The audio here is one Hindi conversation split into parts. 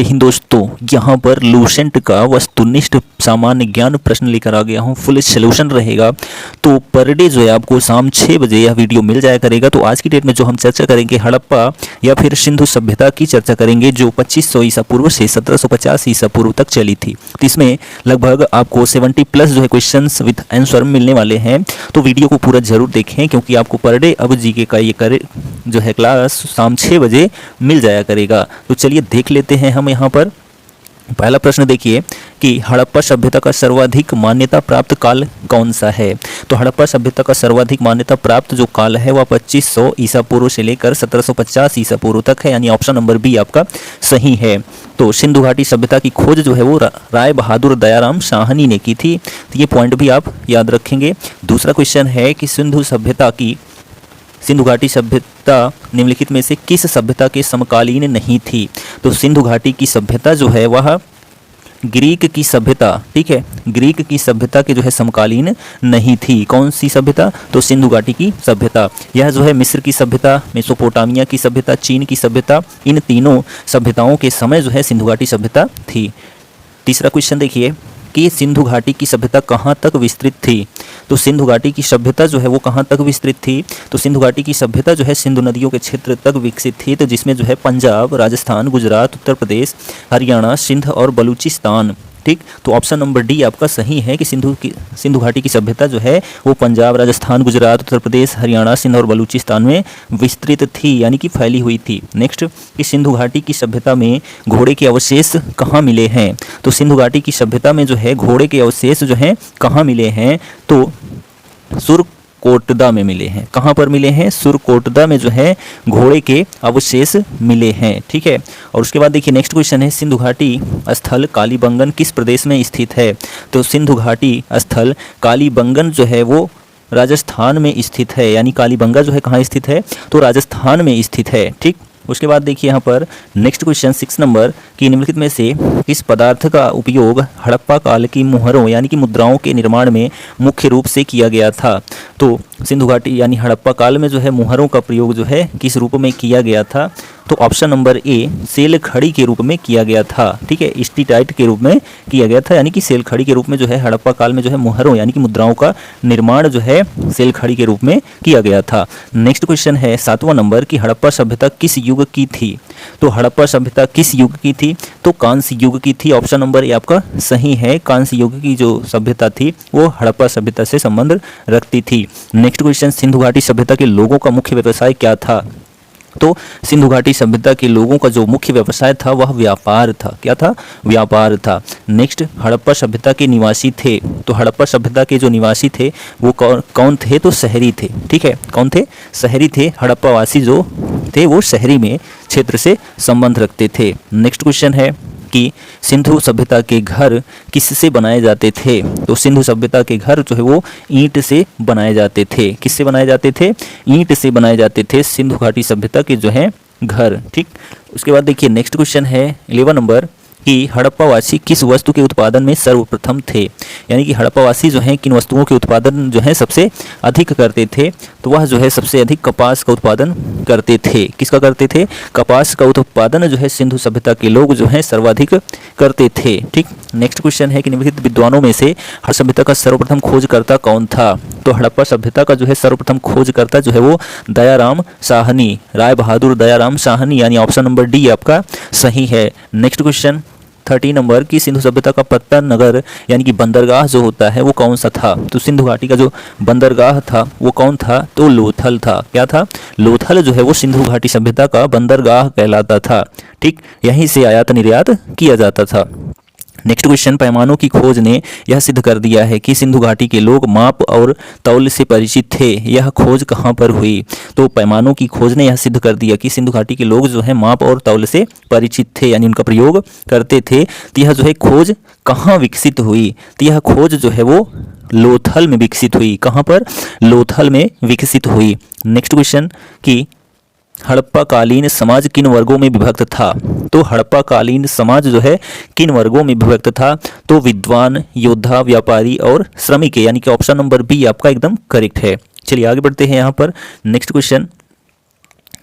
जय हिंद दोस्तों, यहाँ पर लूसेंट का वस्तुनिष्ठ सामान्य ज्ञान प्रश्न लेकर आ गया हूँ। फुल सोल्यूशन रहेगा। तो पर डे जो है आपको शाम 6 बजे यह वीडियो मिल जाया करेगा। तो आज की डेट में जो हम चर्चा करेंगे हड़प्पा या फिर सिंधु सभ्यता की चर्चा करेंगे, जो 2500 ईसा पूर्व से 1750 ईसा पूर्व तक चली थी। तो इसमें लगभग आपको 70+ जो है क्वेश्चन विथ आंसर मिलने वाले हैं। तो वीडियो को पूरा जरूर देखें, क्योंकि आपको पर डे अब जीके का ये जो है क्लास शाम 6 बजे मिल जाया करेगा। तो चलिए देख लेते हैं हम यहाँ पर। पहला प्रश्न देखिए कि हड़प्पा सभ्यता का सर्वाधिक मान्यता प्राप्त काल कौन सा है। तो हड़प्पा सभ्यता का सर्वाधिक मान्यता प्राप्त जो काल है वह 2500 ईसा पूर्व से लेकर 1750 ईसा पूर्व तक है, यानी ऑप्शन नंबर बी आपका सही है। तो सिंधु घाटी सभ्यता की खोज जो है वो राय बहादुर दयाराम साहनी ने की थी। तो ये पॉइंट भी आप याद रखेंगे। दूसरा क्वेश्चन है कि सिंधु घाटी सभ्यता निम्नलिखित में से किस सभ्यता के समकालीन नहीं थी। तो सिंधु घाटी की सभ्यता जो है वह ग्रीक की सभ्यता, ठीक है, ग्रीक की सभ्यता के जो है समकालीन नहीं थी। कौन सी सभ्यता? तो सिंधु घाटी की सभ्यता। यह जो है मिस्र की सभ्यता, मेसोपोटामिया की सभ्यता, चीन की सभ्यता, इन तीनों सभ्यताओं के समय जो है सिंधु घाटी सभ्यता थी। तीसरा क्वेश्चन देखिए कि सिंधु घाटी की सभ्यता कहाँ तक विस्तृत थी। तो सिंधु घाटी की सभ्यता जो है वो कहाँ तक विस्तृत थी। तो सिंधु घाटी की सभ्यता जो है सिंधु नदियों के क्षेत्र तक विकसित थी। तो जिसमें जो है पंजाब, राजस्थान, गुजरात, उत्तर प्रदेश, हरियाणा, सिंध और बलूचिस्तान, ठीक। तो ऑप्शन नंबर डी आपका सही है कि सिंधु घाटी की सभ्यता जो है वो पंजाब, राजस्थान, गुजरात, उत्तर प्रदेश, हरियाणा, सिंध और बलूचिस्तान में विस्तृत थी, यानी कि फैली हुई थी। नेक्स्ट कि सिंधु घाटी की सभ्यता में घोड़े के अवशेष कहाँ मिले हैं। तो सिंधु घाटी की सभ्यता में जो है घोड़े के अवशेष जो हैं कहाँ मिले हैं। तो सुरकोटदा में मिले हैं। कहाँ पर मिले हैं? सुरकोटदा में जो है घोड़े के अवशेष मिले हैं, ठीक है। और उसके बाद देखिए नेक्स्ट क्वेश्चन है सिंधु घाटी स्थल कालीबंगन किस प्रदेश में स्थित है। तो सिंधु घाटी स्थल कालीबंगन जो है वो राजस्थान में स्थित है, यानी कालीबंगा जो है कहाँ स्थित है? तो राजस्थान में स्थित है, ठीक। उसके बाद देखिए यहाँ पर नेक्स्ट क्वेश्चन 6 नंबर कि निम्नलिखित में से किस पदार्थ का उपयोग हड़प्पा काल की मुहरों यानी कि मुद्राओं के निर्माण में मुख्य रूप से किया गया था। तो सिंधु घाटी यानी हड़प्पा काल में जो है मुहरों का प्रयोग जो है किस रूप में किया गया था। तो ऑप्शन नंबर ए सेल खड़ी के रूप में किया गया था, ठीक है, स्टीटाइट के रूप में किया गया था, यानी कि सेल खड़ी के रूप में जो है हड़प्पा काल में जो है मुहरों यानी कि मुद्राओं का निर्माण जो है सेल खड़ी के रूप में किया गया था। नेक्स्ट क्वेश्चन है 7वां नंबर कि हड़प्पा सभ्यता किस युग की थी। तो हड़प्पा सभ्यता किस युग की थी? तो कांस्य युग की थी। ऑप्शन नंबर ए आपका सही है। कांस्य युग की जो सभ्यता थी वो हड़प्पा सभ्यता से संबंध रखती थी। नेक्स्ट क्वेश्चन सिंधु घाटी सभ्यता के लोगों का मुख्य व्यवसाय क्या था। तो सिंधु घाटी सभ्यता के लोगों का जो मुख्य व्यवसाय था वह व्यापार था। क्या था? व्यापार था। नेक्स्ट हड़प्पा सभ्यता के निवासी थे। तो हड़प्पा सभ्यता के जो निवासी थे वो कौन थे? तो शहरी थे, ठीक है। कौन थे? शहरी थे। हड़प्पा वासी जो थे वो शहरी में क्षेत्र से संबंध रखते थे। नेक्स्ट क्वेश्चन है कि सिंधु सभ्यता के घर किससे बनाए जाते थे। तो सिंधु सभ्यता के घर जो है वो ईंट से बनाए जाते थे। किससे बनाए जाते थे? ईंट से बनाए जाते थे सिंधु घाटी सभ्यता के जो है घर, ठीक। उसके बाद देखिए नेक्स्ट क्वेश्चन है 11 नंबर कि हड़प्पावासी किस वस्तु के उत्पादन में सर्वप्रथम थे। यानी कि हड़प्पावासी जो हैं किन वस्तुओं के उत्पादन जो है सबसे अधिक करते थे। तो वह जो है सबसे अधिक कपास का उत्पादन करते थे। किसका करते थे? कपास का उत्पादन जो है सिंधु सभ्यता के लोग जो है सर्वाधिक करते थे, ठीक। नेक्स्ट क्वेश्चन है कि निम्नलिखित विद्वानों में से हड़प्पा सभ्यता का सर्वप्रथम खोजकर्ता कौन था। तो हड़प्पा सभ्यता का जो है सर्वप्रथम खोजकर्ता जो है वो दयाराम साहनी, राय बहादुर दयाराम साहनी, यानी ऑप्शन नंबर डी आपका सही है। नेक्स्ट क्वेश्चन 30 नंबर की सिंधु सभ्यता का पत्तन नगर यानी कि बंदरगाह जो होता है वो कौन सा था। तो सिंधु घाटी का जो बंदरगाह था वो कौन था? तो लोथल था। क्या था? लोथल जो है वो सिंधु घाटी सभ्यता का बंदरगाह कहलाता था, ठीक। यहीं से आयात निर्यात किया जाता था। नेक्स्ट क्वेश्चन पैमानों की खोज ने यह सिद्ध कर दिया है कि सिंधु घाटी के लोग माप और तौल से परिचित थे। यह खोज कहाँ पर हुई। तो पैमानों की खोज ने यह सिद्ध कर दिया कि सिंधु घाटी के लोग जो है माप और तौल से परिचित थे, यानी उनका प्रयोग करते थे। तो यह जो है खोज कहाँ विकसित हुई। तो यह खोज जो है वो लोथल में विकसित हुई। कहाँ पर? लोथल में विकसित हुई। नेक्स्ट क्वेश्चन कि हड़प्पा कालीन समाज किन वर्गों में विभक्त था। तो हड़प्पा कालीन समाज जो है किन वर्गों में विभक्त था। तो विद्वान, योद्धा, व्यापारी और श्रमिक, यानी कि ऑप्शन नंबर बी आपका एकदम करेक्ट है। चलिए आगे बढ़ते हैं यहाँ पर। नेक्स्ट क्वेश्चन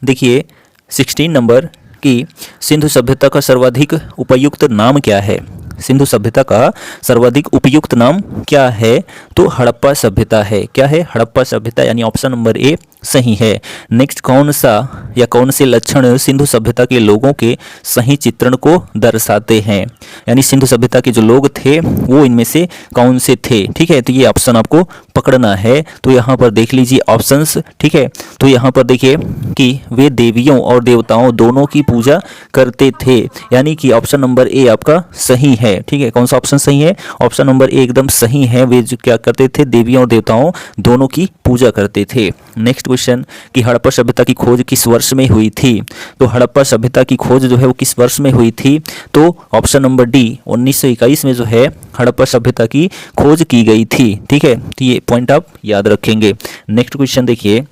देखिए 16 नंबर कि सिंधु सभ्यता का सर्वाधिक उपयुक्त नाम क्या है। सिंधु सभ्यता का सर्वाधिक उपयुक्त नाम क्या है, तो हड़प्पा सभ्यता है। क्या है, हड़प्पा सभ्यता, यानी ऑप्शन नंबर ए सही है। नेक्स्ट, कौन सा या कौन से लक्षण सिंधु सभ्यता के लोगों के सही चित्रण को दर्शाते हैं, यानी सिंधु सभ्यता के जो लोग थे वो इनमें से कौन से थे। ठीक है, तो ये ऑप्शन आपको पकड़ना है। तो यहाँ पर देख लीजिए ऑप्शंस। ठीक है, तो यहाँ पर देखिए कि वे देवियों और देवताओं दोनों की पूजा करते थे, यानी कि ऑप्शन नंबर ए आपका सही है। ठीक है, कौन सा ऑप्शन सही है, ऑप्शन नंबर ए एकदम सही है। वे जो क्या करते थे, देवियों और देवताओं दोनों की पूजा करते थे। नेक्स्ट क्वेश्चन कि हड़प्पा सभ्यता की खोज किस वर्ष में हुई थी। तो हड़प्पा सभ्यता की खोज जो है वो किस वर्ष में हुई थी, तो ऑप्शन नंबर डी 1921 में जो है हड़प्पा सभ्यता की खोज की गई थी। ठीक है, तो ये पॉइंट आप याद रखेंगे। नेक्स्ट क्वेश्चन देखिए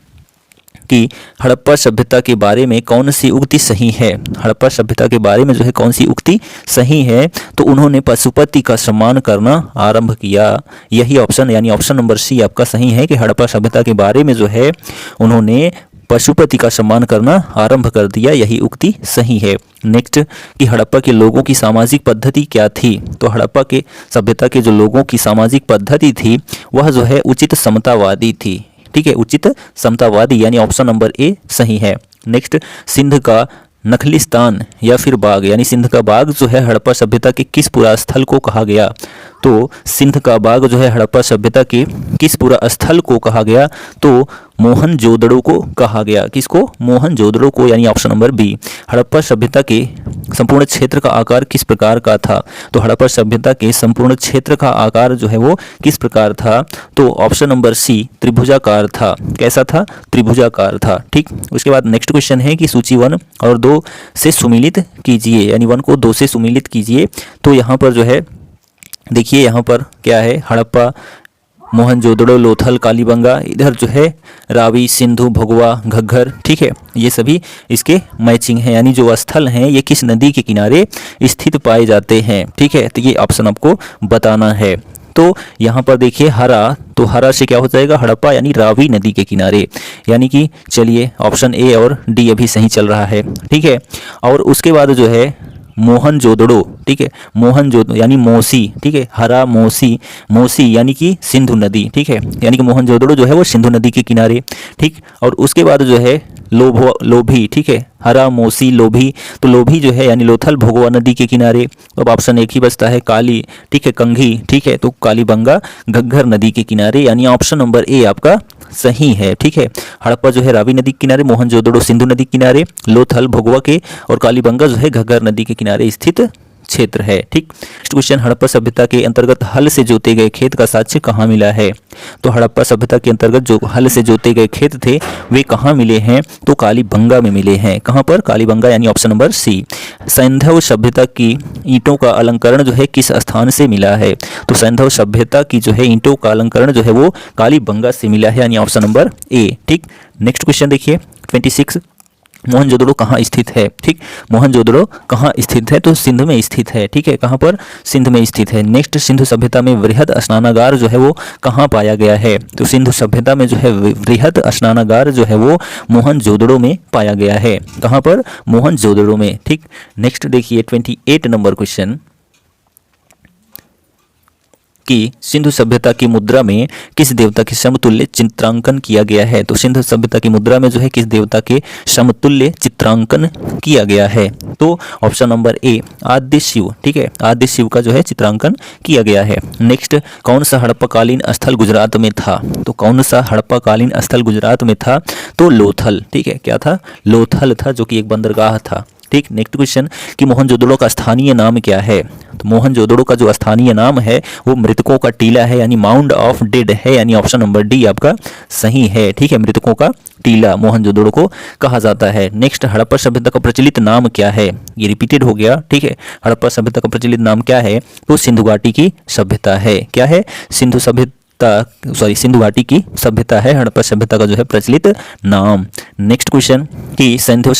कि हड़प्पा सभ्यता के बारे में कौन सी उक्ति सही है। हड़प्पा सभ्यता के बारे में जो है कौन सी उक्ति सही है, तो उन्होंने पशुपति का सम्मान करना आरंभ किया। यही ऑप्शन, यानी ऑप्शन नंबर सी आपका सही है कि हड़प्पा सभ्यता के बारे में जो है उन्होंने पशुपति का सम्मान करना आरंभ कर दिया, यही उक्ति सही है। नेक्स्ट कि हड़प्पा के लोगों की सामाजिक पद्धति क्या थी। तो हड़प्पा के सभ्यता के जो लोगों की सामाजिक पद्धति थी वह जो है उचित समतावादी थी। ठीक है, उचित समतावादी, यानी ऑप्शन नंबर ए सही है। नेक्स्ट, सिंध का नखलिस्तान या फिर बाग, यानी सिंध का बाग जो है हड़प्पा सभ्यता के किस पुरा स्थल को कहा गया। तो सिंध का बाग जो है हड़प्पा सभ्यता के किस पुरा स्थल को कहा गया, तो मोहनजोदड़ो को कहा गया। किसको, मोहनजोदड़ो को, यानी ऑप्शन नंबर बी। हड़प्पा सभ्यता के संपूर्ण क्षेत्र का आकार किस प्रकार का था। तो हड़प्पा सभ्यता के संपूर्ण क्षेत्र का आकार जो है वो किस प्रकार था, तो ऑप्शन नंबर सी त्रिभुजाकार था। कैसा था, त्रिभुजाकार था। ठीक, उसके बाद नेक्स्ट क्वेश्चन है कि सूची 1 और 2 से सुमिलित कीजिए, यानी 1 को 2 से सुमिलित कीजिए। तो यहाँ पर जो है देखिए, यहाँ पर क्या है, हड़प्पा, मोहनजोदड़ो, लोथल, कालीबंगा, इधर जो है रावी, सिंधु, भगवा, घग्गर। ठीक है, ये सभी इसके मैचिंग है, यानी जो स्थल हैं ये किस नदी के किनारे स्थित पाए जाते हैं। ठीक है, तो ये ऑप्शन आपको बताना है। तो यहाँ पर देखिए हरा, तो हरा से क्या हो जाएगा, हड़प्पा यानी रावी नदी के किनारे, यानी कि चलिए ऑप्शन ए और डी अभी सही चल रहा है। ठीक है, और उसके बाद जो है मोहनजोदड़ो। ठीक है, मोहनजोदड़ो यानी मोसी। ठीक है, हरा मोसी, मोसी यानी कि सिंधु नदी। ठीक है, यानी कि मोहनजोदड़ो जो है वो सिंधु नदी के किनारे। ठीक, और उसके बाद जो है लोभी। ठीक है, हरा, मोसी, लोभी, तो लोभी जो है यानी लोथल भोगवा नदी के किनारे। अब ऑप्शन एक ही बचता है, काली। ठीक है, कंघी। ठीक है, तो कालीबंगा घग्गर नदी के किनारे, यानी ऑप्शन नंबर ए आपका सही है। ठीक है, हड़प्पा जो है रावी नदी के किनारे, मोहनजोदड़ो सिंधु नदी के किनारे, लोथल भोगवा के और कालीबंगा जो है घग्गर नदी के किनारे स्थित क्षेत्र है। ठीक, नेक्स्ट क्वेश्चन, हड़प्पा सभ्यता के अंतर्गत हल से जोते गए खेत का साक्ष्य कहाँ मिला है। तो हड़प्पा सभ्यता के अंतर्गत जो हल से जोते गए खेत थे वे कहाँ मिले हैं, तो कालीबंगा में मिले हैं। कहाँ पर, कालीबंगा, यानी ऑप्शन नंबर सी। सैंधव सभ्यता की ईंटों का अलंकरण जो है किस स्थान से मिला है। तो सैंधव सभ्यता की जो है ईंटों का अलंकरण जो है वो कालीबंगा से मिला है, यानी ऑप्शन नंबर ए। ठीक, नेक्स्ट क्वेश्चन देखिए 26, मोहनजोदड़ो कहाँ स्थित है। ठीक, मोहनजोदड़ो कहाँ स्थित है, तो सिंध में स्थित है। ठीक है, कहाँ पर, सिंध में स्थित है। नेक्स्ट, सिंधु सभ्यता में वृहद स्नानागार जो है वो कहाँ पाया गया है। तो सिंधु सभ्यता में जो है वृहद स्नानागार जो है वो मोहनजोदड़ो में पाया गया है। कहाँ पर, मोहनजोदड़ो में। ठीक, नेक्स्ट देखिए 28 नंबर क्वेश्चन कि सिंधु सभ्यता की मुद्रा में किस देवता के समतुल्य चित्रांकन किया गया है। तो सिंधु सभ्यता की मुद्रा में जो है किस देवता के समतुल्य चित्रांकन किया गया है, तो ऑप्शन नंबर ए आद्य शिव। ठीक है, आद्य शिव का जो है चित्रांकन किया गया है। नेक्स्ट, कौन सा हड़प्पाकालीन स्थल गुजरात में था। तो कौन सा हड़प्पाकालीन स्थल गुजरात में था, तो लोथल। ठीक है, क्या था, लोथल था, जो कि एक बंदरगाह था। ठीक, नेक्स्ट क्वेश्चन कि मोहनजोदड़ो का स्थानीय नाम क्या है। तो मोहनजोदड़ो का जो स्थानीय नाम है वो मृतकों का टीला है, यानी माउंड ऑफ डेड है, यानी ऑप्शन नंबर डी आपका सही है। ठीक है, मृतकों का टीला मोहनजोदड़ो को कहा जाता है। नेक्स्ट, हड़प्पा सभ्यता का प्रचलित नाम क्या है। ये रिपीटेड हो गया। ठीक है, हड़प्पा सभ्यता का प्रचलित नाम क्या है, तो सिंधु घाटी की सभ्यता है। क्या है, सिंधु घाटी की सभ्यता है हड़प्पा सभ्यता का जो है प्रचलित नाम। नेक्स्ट क्वेश्चन कि सैंधव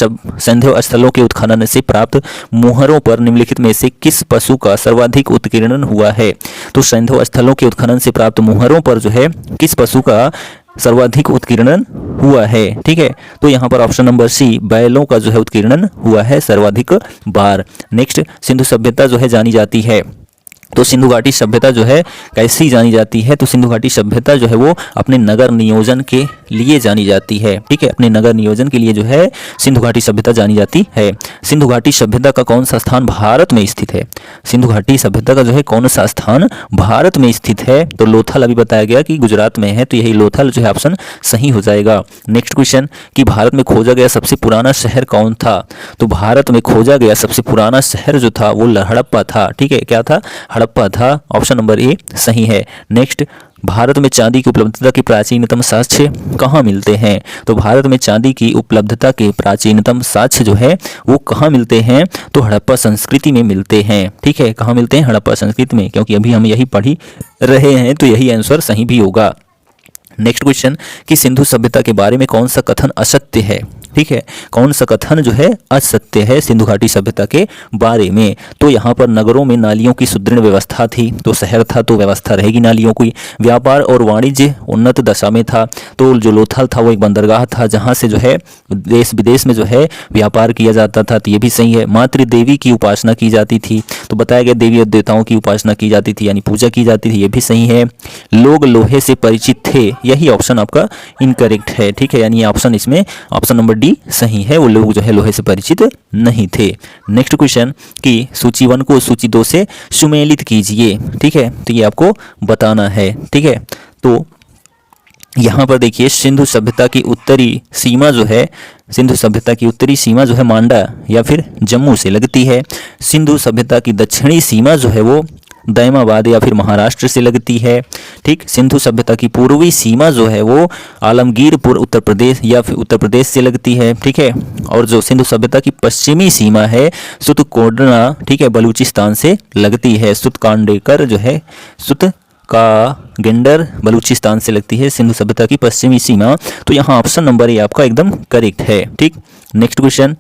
स्थलों के उत्खनन से प्राप्त मुहरों पर निम्नलिखित में से किस पशु का सर्वाधिक उत्कीर्णन हुआ है। तो सैंधव स्थलों के उत्खनन से प्राप्त मुहरों पर जो है किस पशु का सर्वाधिक उत्कीर्णन हुआ है। ठीक है, तो यहाँ पर ऑप्शन नंबर सी, बैलों का जो है उत्कीर्णन हुआ है सर्वाधिक बार। नेक्स्ट, सिंधु सभ्यता जो है जानी जाती है, तो सिंधु घाटी सभ्यता जो है कैसी जानी जाती है, तो सिंधु घाटी सभ्यता जो है वो अपने नगर नियोजन के लिए जानी जाती है। ठीक है, अपने नगर नियोजन के लिए जो है सिंधु घाटी सभ्यता जानी जाती है। सिंधु घाटी सभ्यता का कौन सा स्थान भारत में स्थित है? सिंधु घाटी सभ्यता का जो है कौन सा स्थान भारत में स्थित है? तो लोथल अभी बताया गया कि गुजरात में है, तो यही लोथल जो है ऑप्शन सही हो जाएगा। नेक्स्ट क्वेश्चन कि भारत में खोजा गया सबसे पुराना शहर कौन था? तो भारत में खोजा गया सबसे पुराना शहर जो था वो हड़प्पा था। ठीक है, क्या था? हड़प्पा था। ऑप्शन नंबर ए सही है। नेक्स्ट, भारत में चांदी की उपलब्धता के प्राचीनतम साक्ष्य कहाँ मिलते हैं? तो भारत में चांदी की उपलब्धता के प्राचीनतम साक्ष्य जो है वो कहाँ मिलते हैं? तो हड़प्पा संस्कृति में मिलते हैं। ठीक है, कहाँ मिलते हैं? हड़प्पा संस्कृति में, क्योंकि अभी हम यही पढ़ ही रहे हैं, तो यही आंसर सही भी होगा। नेक्स्ट क्वेश्चन कि सिंधु सभ्यता के बारे में कौन सा कथन असत्य है? ठीक है, कौन सा कथन जो है असत्य है सिंधु घाटी सभ्यता के बारे में? तो यहाँ पर नगरों में नालियों की सुदृढ़ व्यवस्था थी, तो शहर था तो व्यवस्था रहेगी नालियों की। व्यापार और वाणिज्य उन्नत दशा में था, तो जो लोथल था वो एक बंदरगाह था जहाँ से जो है देश विदेश में जो है व्यापार किया जाता था, तो ये भी सही है। मातृ देवी की उपासना की जाती थी, तो बताया गया देवी और देवताओं की उपासना की जाती थी, यानी पूजा की जाती थी, ये भी सही है। लोग लोहे से परिचित थे, यही ऑप्शन आपका इनकरेक्ट है। ठीक है, यानी ऑप्शन इसमें ऑप्शन नंबर डी सही है, वो लोग जो है लोहे से परिचित नहीं थे। नेक्स्ट क्वेश्चन कि सूची 1 को सूची 2 से सुमेलित कीजिए। ठीक है, तो ये आपको बताना है। ठीक है, तो यहाँ पर देखिए सिंधु सभ्यता की उत्तरी सीमा जो है, सिंधु सभ्यता की उत्तरी सीमा जो है मांडा या फिर जम्मू से लगती है। सिंधु सभ्यता की दक्षिणी सीमा जो है वो दैमाबाद या फिर महाराष्ट्र से लगती है। ठीक, सिंधु सभ्यता की पूर्वी सीमा जो है वो आलमगीरपुर उत्तर प्रदेश या फिर उत्तर प्रदेश से लगती है। ठीक है, और जो सिंधु सभ्यता की पश्चिमी सीमा है सुतकोडना, ठीक है, बलूचिस्तान से लगती है। सुतकांडेकर जो है सुतकागेंडर बलूचिस्तान से लगती है सिंधु सभ्यता की पश्चिमी सीमा। तो यहाँ ऑप्शन नंबर ए आपका एकदम करेक्ट है। ठीक, नेक्स्ट क्वेश्चन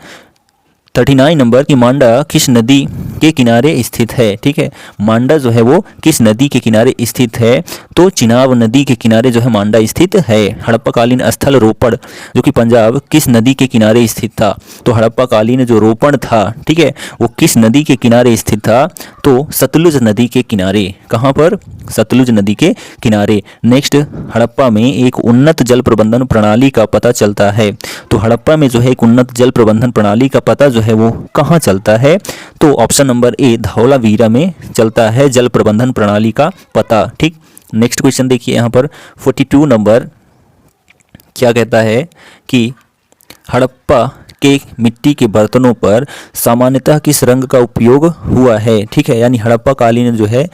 39 नंबर की मांडा किस नदी के किनारे स्थित है? ठीक है, मांडा जो है वो किस नदी के किनारे स्थित है? तो चिनाब नदी के किनारे जो है मांडा स्थित है। हड़प्पाकालीन स्थल रोपड़ जो कि पंजाब किस नदी के किनारे स्थित था? तो हड़प्पाकालीन जो रोपड़ था, ठीक है, वो किस नदी के किनारे स्थित था? तो सतलुज नदी के किनारे। कहाँ पर? सतलुज नदी के किनारे। नेक्स्ट, हड़प्पा में एक उन्नत जल प्रबंधन प्रणाली का पता चलता है। तो हड़प्पा में जो है एक उन्नत जल प्रबंधन प्रणाली का पता जो है वो कहाँ चलता है? तो ऑप्शन नंबर ए धौलावीरा में चलता है जल प्रबंधन प्रणाली का पता। ठीक, नेक्स्ट क्वेश्चन देखिए यहाँ पर 42 नंबर क्या कहता है कि हड़प्पा के मिट्टी के बर्तनों पर सामान्यतः किस रंग का उपयोग हुआ है? ठीक है, यानी हड़प्पा कालीन जो है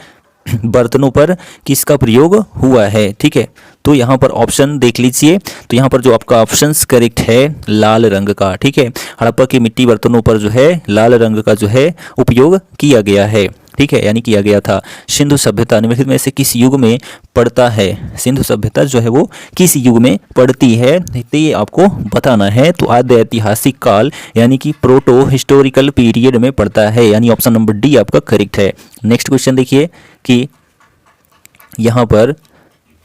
बर्तनों पर किसका प्रयोग हुआ है? ठीक है, तो यहाँ पर ऑप्शन देख लीजिए। तो यहाँ पर जो आपका ऑप्शन करेक्ट है लाल रंग का। ठीक है, हड़प्पा के मिट्टी बर्तनों पर जो है लाल रंग का जो है उपयोग किया गया है। ठीक है, यानी किया गया था। सिंधु सभ्यता निम्नलिखित में से किस युग में पड़ता है? सिंधु सभ्यता जो है वो किस युग में पड़ती है, तो ये आपको बताना है। तो आद्य ऐतिहासिक काल यानी कि प्रोटो हिस्टोरिकल पीरियड में पड़ता है, यानी ऑप्शन नंबर डी आपका करेक्ट है। नेक्स्ट क्वेश्चन देखिए कि यहाँ पर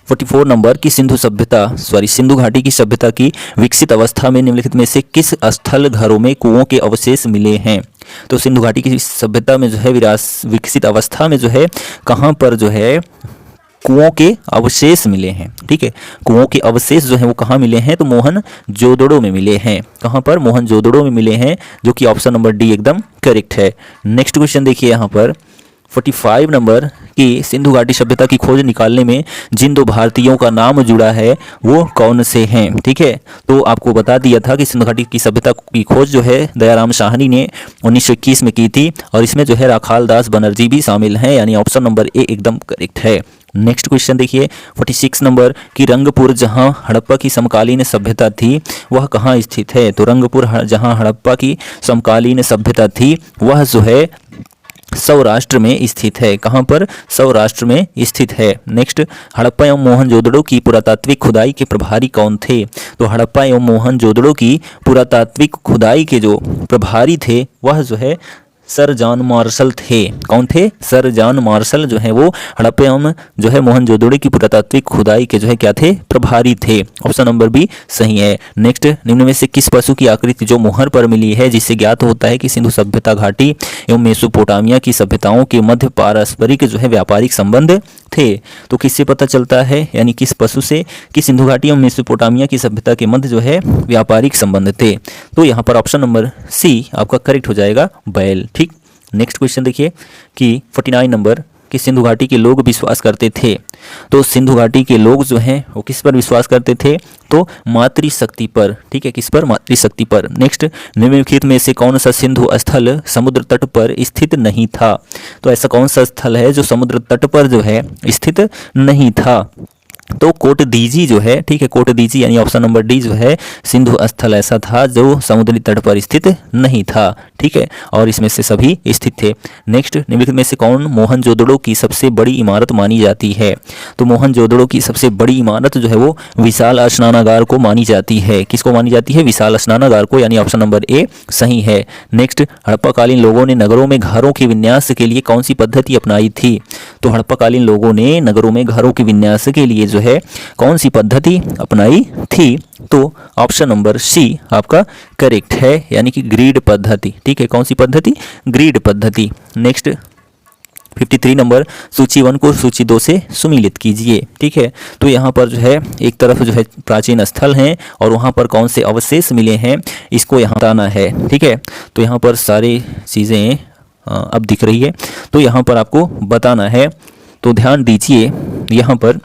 44 नंबर की सिंधु घाटी की सभ्यता की विकसित अवस्था में निम्नलिखित में से किस स्थल घरों में कुओं के अवशेष मिले हैं? तो सिंधु घाटी की सभ्यता में जो है विकसित अवस्था में जो है कहाँ पर जो है कुओं के अवशेष मिले हैं? ठीक है, कुओं के अवशेष जो है वो कहाँ मिले हैं? तो मोहनजोदड़ो में मिले हैं। कहाँ पर? मोहनजोदड़ो में मिले हैं, जो कि ऑप्शन नंबर डी एकदम करेक्ट है। नेक्स्ट क्वेश्चन देखिए यहाँ पर 45 नंबर की सिंधु घाटी सभ्यता की खोज निकालने में जिन दो भारतीयों का नाम जुड़ा है वो कौन से हैं? ठीक है, तो आपको बता दिया था कि सिंधु घाटी की सभ्यता की खोज जो है दयाराम साहनी ने 1921 में की थी, और इसमें जो है राखाल दास बनर्जी भी शामिल हैं, यानी ऑप्शन नंबर ए एकदम करेक्ट है। नेक्स्ट क्वेश्चन देखिए 46 नंबर की रंगपुर जहां हड़प्पा की समकालीन सभ्यता थी वह कहाँ स्थित है? तो रंगपुर जहां हड़प्पा की समकालीन सभ्यता थी वह जो है सौराष्ट्र में स्थित है। कहाँ पर? सौराष्ट्र में स्थित है। नेक्स्ट, हड़प्पा एवं मोहनजोदड़ो की पुरातात्विक खुदाई के प्रभारी कौन थे? तो हड़प्पा एवं मोहनजोदड़ो की पुरातात्विक खुदाई के जो प्रभारी थे वह जो है सर जॉन मार्शल थे। कौन थे? सर जॉन मार्शल जो है वो हड़प्पा एवं जो है मोहनजोदड़ो की पुरातात्विक खुदाई के जो है क्या थे? प्रभारी थे। ऑप्शन नंबर बी सही है। नेक्स्ट, निम्न में से किस पशु की आकृति जो मुहर पर मिली है जिससे ज्ञात होता है कि सिंधु सभ्यता घाटी एवं मेसोपोटामिया की सभ्यताओं के मध्य पारस्परिक जो है व्यापारिक संबंध थे? तो किससे पता चलता है, यानी किस पशु से कि सिंधु घाटी एवं मेसोपोटामिया की सभ्यता के मध्य जो है व्यापारिक संबंध थे? तो यहाँ पर ऑप्शन नंबर सी आपका करेक्ट हो जाएगा, बैल। ठीक, नेक्स्ट क्वेश्चन देखिए कि 49 नंबर कि सिंधु घाटी के लोग विश्वास करते थे। तो सिंधु घाटी के लोग जो हैं वो किस पर विश्वास करते थे? तो मातृशक्ति पर। ठीक है, किस पर? मातृशक्ति पर। नेक्स्ट, निम्नलिखित में से कौन सा सिंधु स्थल समुद्र तट पर स्थित नहीं था? तो ऐसा कौन सा स्थल है जो समुद्र तट पर जो है स्थित नहीं था? तो कोटदीजी जो है, ठीक है, कोटदीजी यानी ऑप्शन नंबर डी जो है सिंधु स्थल ऐसा था जो समुद्री तट पर स्थित नहीं था। ठीक है, और इसमें से सभी स्थित थे। नेक्स्ट, निम्नलिखित में से कौन मोहनजोदड़ो की सबसे बड़ी इमारत मानी जाती है? तो मोहनजोदड़ो की सबसे बड़ी इमारत जो है वो विशाल स्नानागार को मानी जाती है। किसको मानी जाती है? विशाल स्नानागार को, यानी ऑप्शन नंबर ए सही है। नेक्स्ट, हड़प्पाकालीन लोगों ने नगरों में घरों के विन्यास के लिए कौन सी पद्धति अपनाई थी? तो हड़प्पाकालीन लोगों ने नगरों में घरों के विन्यास के लिए जो है कौन सी पद्धति अपनाई थी? तो ऑप्शन नंबर सी आपका करेक्ट है, यानी कि ग्रिड पद्धति। ठीक है, कौन सी पद्धति? ग्रिड पद्धति। नेक्स्ट, 53 नंबर, सूची 1 को सूची 2 से सुमिलित कीजिए। ठीक है, तो यहाँ पर जो है एक तरफ जो है प्राचीन स्थल हैं और वहाँ पर कौन से अवशेष मिले हैं इसको यहाँ बताना है। ठीक है, तो यहाँ पर सारी चीज़ें अब दिख रही है, तो यहाँ पर आपको बताना है। तो ध्यान दीजिए, यहाँ पर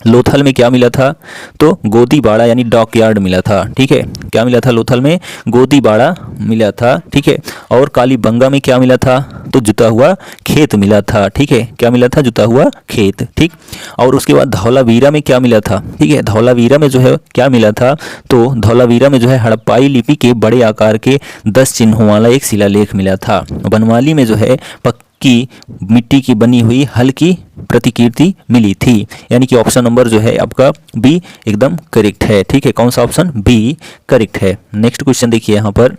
लोथल में क्या मिला था? तो गोदीबाड़ा यानी डॉकयार्ड मिला था। ठीक है, क्या मिला था लोथल में? गोदीबाड़ा मिला था। ठीक है, और कालीबंगा में क्या मिला था? तो जुता हुआ खेत मिला था। ठीक है, क्या मिला था? जुता हुआ खेत। ठीक, और उसके बाद धौलावीरा में क्या मिला था? ठीक है, धौलावीरा में जो है क्या मिला था? तो धौलावीरा में जो है हड़प्पाई लिपि के बड़े आकार के 10 चिन्हों वाला एक शिलालेख मिला था। बनमाली में जो है की मिट्टी की बनी हुई हल्की प्रतिकृति मिली थी, यानी कि ऑप्शन नंबर जो है आपका बी एकदम करेक्ट है। ठीक है, कौन सा ऑप्शन? बी करेक्ट है। नेक्स्ट क्वेश्चन देखिए यहाँ पर,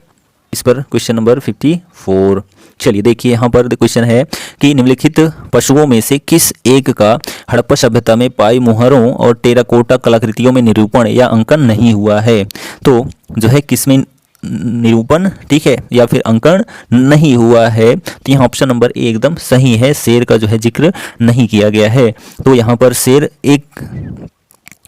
इस पर क्वेश्चन नंबर 54। चलिए देखिए यहाँ पर क्वेश्चन है कि निम्नलिखित पशुओं में से किस एक का हड़प्पा सभ्यता में पाई मुहरों और टेराकोटा कलाकृतियों में निरूपण या अंकन नहीं हुआ है? तो जो है किसमें निरूपण, ठीक है, या फिर अंकन नहीं हुआ है? तो यहाँ ऑप्शन नंबर ए एकदम सही है, शेर का जो है जिक्र नहीं किया गया है। तो यहाँ पर शेर एक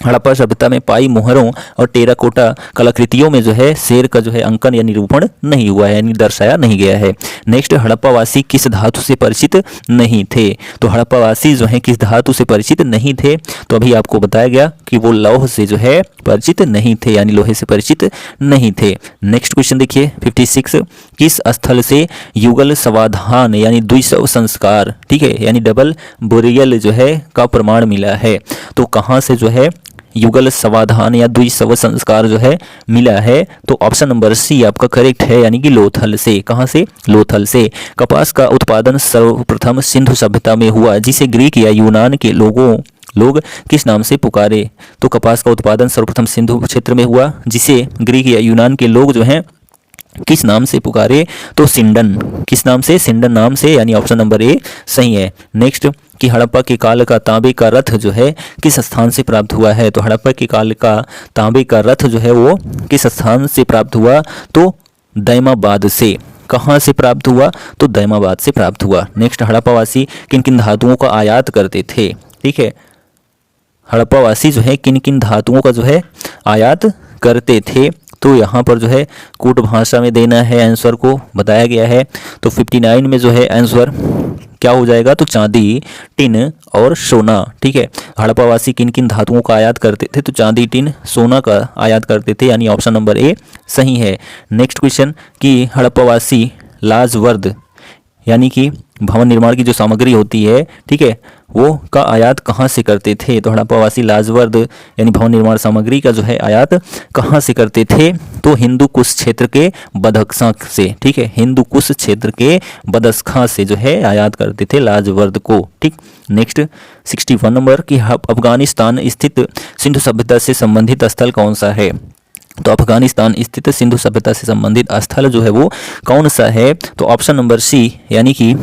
हड़प्पा सभ्यता में पाई मुहरों और टेराकोटा कलाकृतियों में जो है शेर का जो है अंकन या निरूपण नहीं हुआ है, यानी दर्शाया नहीं गया है। नेक्स्ट, हड़प्पावासी किस धातु से परिचित नहीं थे? तो हड़प्पावासी जो है किस धातु से परिचित नहीं थे? तो अभी आपको बताया गया कि वो लौह से जो है परिचित नहीं थे, यानी लोहे से परिचित नहीं थे। नेक्स्ट क्वेश्चन देखिए 56, किस स्थल से युगल समाधान यानी द्विशव संस्कार, ठीक है, यानी डबल बुरियल जो है का प्रमाण मिला है? तो कहाँ से जो है युगल समाधान या द्विशव संस्कार जो है मिला है? तो ऑप्शन नंबर सी आपका करेक्ट है, यानी कि लोथल से। कहाँ से? लोथल से। कपास का उत्पादन सर्वप्रथम सिंधु सभ्यता में हुआ जिसे ग्रीक या यूनान के लोग किस नाम से पुकारे? तो कपास का उत्पादन सर्वप्रथम सिंधु क्षेत्र में हुआ जिसे ग्रीक या यूनान के लोग जो हैं किस नाम से पुकारे? तो सिंडन। किस नाम से? सिंडन नाम से, यानी ऑप्शन नंबर ए सही है। नेक्स्ट, कि हड़प्पा के काल का तांबे का रथ जो है किस स्थान से प्राप्त हुआ है? तो हड़प्पा के काल का तांबे का रथ जो है वो किस स्थान से प्राप्त हुआ? तो दैमाबाद से। कहाँ से प्राप्त हुआ? तो दैमाबाद से प्राप्त हुआ। नेक्स्ट, हड़प्पावासी किन किन धातुओं का आयात करते थे? ठीक है, हड़प्पावासी जो है किन किन धातुओं का जो है आयात करते थे? तो यहाँ पर जो है कूट भाषा में देना है, आंसर को बताया गया है। तो 59 में जो है आंसर क्या हो जाएगा? तो चांदी, टिन और सोना। ठीक है, हड़प्पावासी किन किन धातुओं का आयात करते थे? तो चांदी, टिन, सोना का आयात करते थे, यानी ऑप्शन नंबर ए सही है। नेक्स्ट क्वेश्चन कि हड़प्पावासी लाजवर्द यानी कि भवन निर्माण की जो सामग्री होती है, ठीक है, वो का आयात कहाँ से करते थे? तो हड़प्पावासी लाजवर्द यानी भवन निर्माण सामग्री का जो है आयात कहाँ से करते थे? तो हिंदू कुश क्षेत्र के बदख्शां से। ठीक है, हिंदू कुश क्षेत्र के बदख्शां से जो है आयात करते थे लाजवर्द को। ठीक, नेक्स्ट 61 नंबर कि अफगानिस्तान स्थित सिंधु सभ्यता से संबंधित स्थल कौन सा है? तो अफगानिस्तान स्थित सिंधु सभ्यता से संबंधित स्थल जो है वो कौन सा है? तो ऑप्शन नंबर सी यानी कि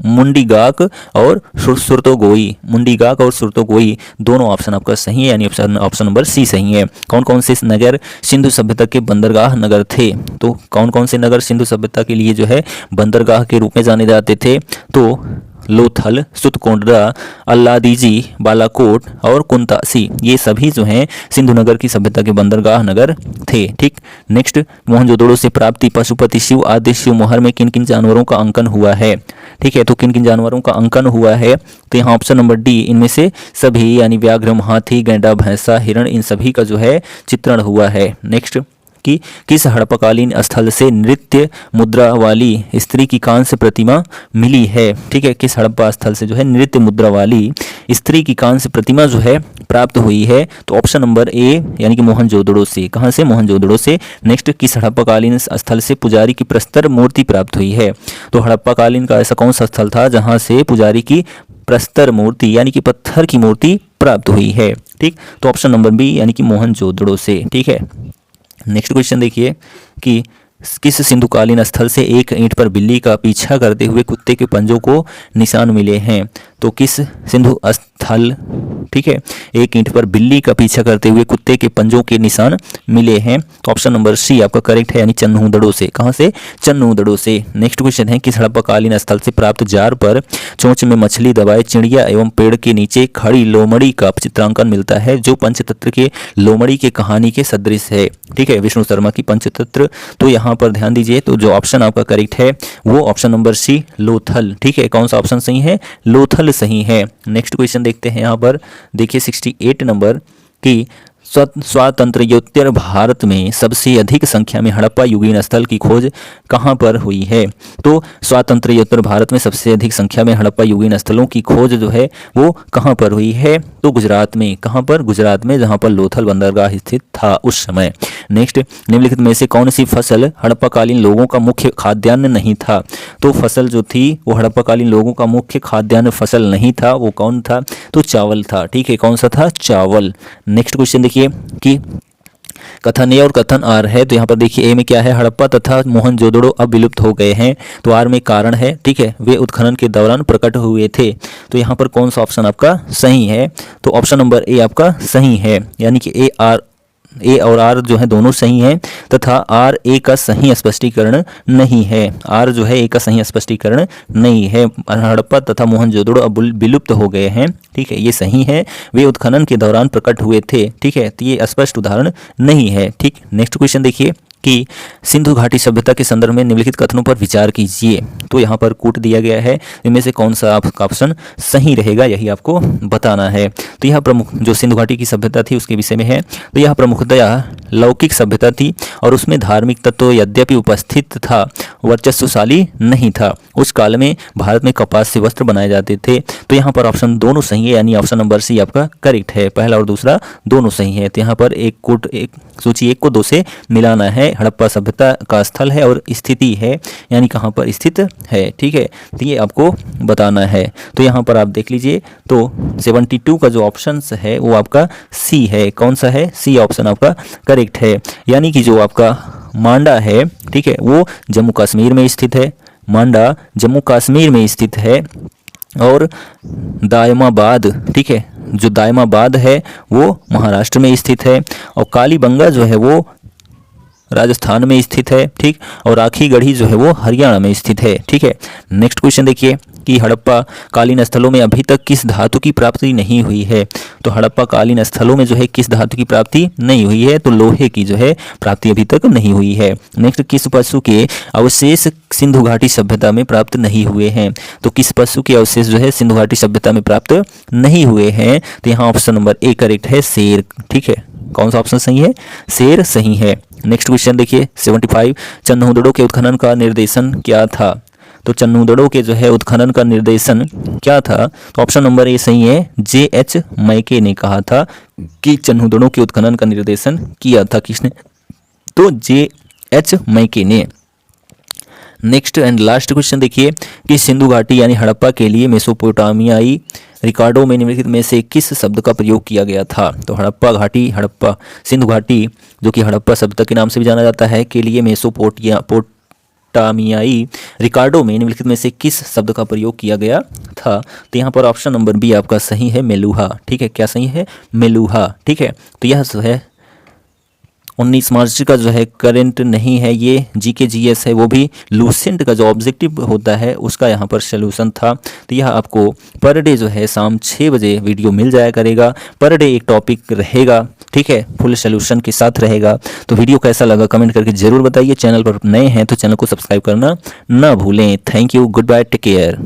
मुंडीगाक और सुरतोगोई, मुंडीगाक और सुरतोगोई दोनों ऑप्शन आपका सही है, यानी ऑप्शन नंबर सी सही है। कौन कौन से नगर सिंधु सभ्यता के बंदरगाह नगर थे? तो कौन कौन से नगर सिंधु सभ्यता के लिए जो है बंदरगाह के रूप में जाने जाते थे? तो लोथल, सुतकोंडा, अल्लादीजी, बालाकोट और कुंतासी, ये सभी जो हैं सिंधु नगर की सभ्यता के बंदरगाह नगर थे। ठीक, नेक्स्ट, मोहनजोदड़ो से प्राप्ति पशुपति शिव आदि शिव मोहर में किन किन जानवरों का अंकन हुआ है? ठीक है, तो किन किन जानवरों का अंकन हुआ है? तो यहाँ ऑप्शन नंबर डी, इनमें से सभी यानी व्याघ्र, हाथी, गैंडा, भैंसा, हिरण, इन सभी का जो है चित्रण हुआ है। नेक्स्ट, कि किस हड़प्पाकालीन स्थल से नृत्य मुद्रा वाली स्त्री की कांस्य प्रतिमा मिली है? ठीक है, किस हड़प्पा स्थल से जो है नृत्य मुद्रा वाली स्त्री की कांस्य प्रतिमा जो है प्राप्त हुई है? तो ऑप्शन नंबर ए यानी कि मोहनजोदड़ो से। कहाँ से? मोहनजोदड़ो से। नेक्स्ट, किस हड़प्पाकालीन स्थल से पुजारी की प्रस्तर मूर्ति प्राप्त हुई है? तो हड़प्पाकालीन का ऐसा कौन सा स्थल था जहाँ से पुजारी की प्रस्तर मूर्ति यानी कि पत्थर की मूर्ति प्राप्त हुई है? ठीक, तो ऑप्शन नंबर बी यानी कि मोहनजोदड़ो से। ठीक है, नेक्स्ट क्वेश्चन देखिए कि किस सिंधुकालीन स्थल से एक ईंट पर बिल्ली का पीछा करते हुए कुत्ते के पंजों को निशान मिले हैं? तो किस सिंधु स्थल, ठीक है, एक ईंट पर बिल्ली का पीछा करते हुए कुत्ते के पंजों के निशान मिले हैं? तो ऑप्शन नंबर सी आपका करेक्ट है, यानी चन्नूदड़ो से। कहाँ से? चन्नूदड़ो से। नेक्स्ट क्वेश्चन है किस हड़प्पाकालीन स्थल से प्राप्त जार पर चोंच में मछली दबाए चिड़िया एवं पेड़ के नीचे खड़ी लोमड़ी का चित्रांकन मिलता है जो पंचतंत्र के लोमड़ी के कहानी के सदृश है? ठीक है, विष्णु शर्मा की पंचतंत्र। तो यहाँ पर ध्यान दीजिए, तो जो ऑप्शन आपका करेक्ट है वो ऑप्शन नंबर सी लोथल। ठीक है, कौन सा ऑप्शन सही है? लोथल सही है। नेक्स्ट क्वेश्चन देखते हैं, यहाँ पर देखिए 68 नंबर की स्वातंत्र्योत्तर भारत में सबसे अधिक संख्या में हड़प्पा युगीन स्थल की खोज कहाँ पर हुई है? तो स्वातंत्र्योत्तर भारत में सबसे अधिक संख्या में हड़प्पा युगीन स्थलों की खोज जो है वो कहाँ पर हुई है? तो गुजरात में। कहाँ पर? गुजरात में, जहाँ पर लोथल बंदरगाह स्थित था उस समय। नेक्स्ट, निम्नलिखित में से कौन सी फसल हड़प्पाकालीन लोगों का मुख्य खाद्यान्न नहीं था? तो फसल जो थी वो हड़प्पाकालीन लोगों का मुख्य खाद्यान्न फसल नहीं था, वो कौन था? तो चावल था। ठीक है, कौन सा था? चावल। नेक्स्ट क्वेश्चन देखिए कि कथन ए और कथन आर है। तो यहाँ पर देखिए ए में क्या है? हड़प्पा तथा मोहनजोदड़ो अब विलुप्त हो गए हैं। तो आर में कारण है, ठीक है, वे उत्खनन के दौरान प्रकट हुए थे। तो यहाँ पर कौन सा ऑप्शन आपका सही है? तो ऑप्शन नंबर ए आपका सही है, यानी कि ए और आर जो है दोनों सही हैं तथा आर ए का सही स्पष्टीकरण नहीं है। आर जो है ए का सही स्पष्टीकरण नहीं है। हड़प्पा तथा मोहनजोदड़ो अब विलुप्त हो गए हैं। ठीक है, ये सही है, वे उत्खनन के दौरान प्रकट हुए थे। ठीक है, तो ये स्पष्ट उदाहरण नहीं है। ठीक, नेक्स्ट क्वेश्चन देखिए कि सिंधु घाटी सभ्यता के संदर्भ में निम्नलिखित कथनों पर विचार कीजिए। तो यहाँ पर कूट दिया गया है, इनमें से कौन सा आपका ऑप्शन सही रहेगा यही आपको बताना है। तो यह प्रमुख जो सिंधु घाटी की सभ्यता थी उसके विषय में है। तो यह प्रमुखतया लौकिक सभ्यता थी और उसमें धार्मिक तत्व यद्यपि उपस्थित था वर्चस्वशाली नहीं था। उस काल में भारत में कपास से वस्त्र बनाए जाते थे। तो यहाँ पर ऑप्शन दोनों सही है, यानी ऑप्शन नंबर सी आपका करेक्ट है। पहला और दूसरा दोनों सही है। तो यहाँ पर एक सूची 1 को 2 से मिलाना है। हड़प्पा सभ्यता का स्थल है और स्थिति है, यानी कहाँ पर स्थित है। ठीक है, तो ये आपको बताना है। तो यहाँ पर आप देख लीजिए, तो 72 का जो ऑप्शन है वो आपका सी है। कौन सा है? सी ऑप्शन आपका करेक्ट है, यानी कि जो आपका मांडा है, ठीक है, वो जम्मू कश्मीर में स्थित है। मांडा जम्मू कश्मीर में स्थित है और दायमाबाद, ठीक है, जो दायमाबाद है वो महाराष्ट्र में स्थित है और कालीबंगा जो है वो राजस्थान में स्थित है। ठीक, और राखी गढ़ी जो है वो हरियाणा में स्थित है। ठीक है, नेक्स्ट क्वेश्चन देखिए कि हड़प्पा कालीन स्थलों में अभी तक किस धातु की प्राप्ति नहीं हुई है? तो हड़प्पा कालीन स्थलों में जो है किस धातु की प्राप्ति नहीं हुई है? तो लोहे की जो है प्राप्ति अभी तक नहीं हुई है। नेक्स्ट, किस पशु के अवशेष सिंधु घाटी सभ्यता में प्राप्त नहीं हुए हैं? तो किस पशु के अवशेष जो है सिंधु घाटी सभ्यता में प्राप्त नहीं हुए हैं? तो यहाँ ऑप्शन नंबर ए करेक्ट है, शेर। ठीक है, कौन सा ऑप्शन सही है? शेर सही है। नेक्स्ट क्वेश्चन देखिए 75, चन्नूदड़ो के उत्खनन का निर्देशन क्या था? तो चन्नूदड़ो के जो है उत्खनन का निर्देशन क्या था? तो ऑप्शन नंबर ए सही है, J.H. मैके ने कहा था कि चन्नूदड़ो के उत्खनन का निर्देशन किया था। किसने? तो J.H. मैके ने। नेक्स्ट एंड लास्ट क्वेश्चन देखिए कि सिंधु घाटी यानी हड़प्पा के लिए मेसोपोटामियाई रिकॉर्डों में निम्नलिखित में से किस शब्द का प्रयोग किया गया था? तो हड़प्पा घाटी, हड़प्पा सिंधु घाटी जो कि हड़प्पा सभ्यता के नाम से भी जाना जाता है, के लिए मेसोपोटामियाई रिकॉर्डों में निम्नलिखित में से किस शब्द का प्रयोग किया गया था? तो यहाँ पर ऑप्शन नंबर बी आपका सही है, मेलुहा। ठीक है, क्या सही है? मेलुहा। ठीक है, तो यह जो है 19 मार्च का जो है करंट नहीं है, ये जीके जीएस है, वो भी लूसेंट का जो ऑब्जेक्टिव होता है उसका यहाँ पर सोल्यूशन था। तो यह आपको पर डे जो है शाम 6 बजे वीडियो मिल जाया करेगा। पर डे एक टॉपिक रहेगा, ठीक है, फुल सोल्यूशन के साथ रहेगा। तो वीडियो कैसा लगा कमेंट करके ज़रूर बताइए। चैनल पर नए हैं तो चैनल को सब्सक्राइब करना ना भूलें। Thank you, goodbye, take care.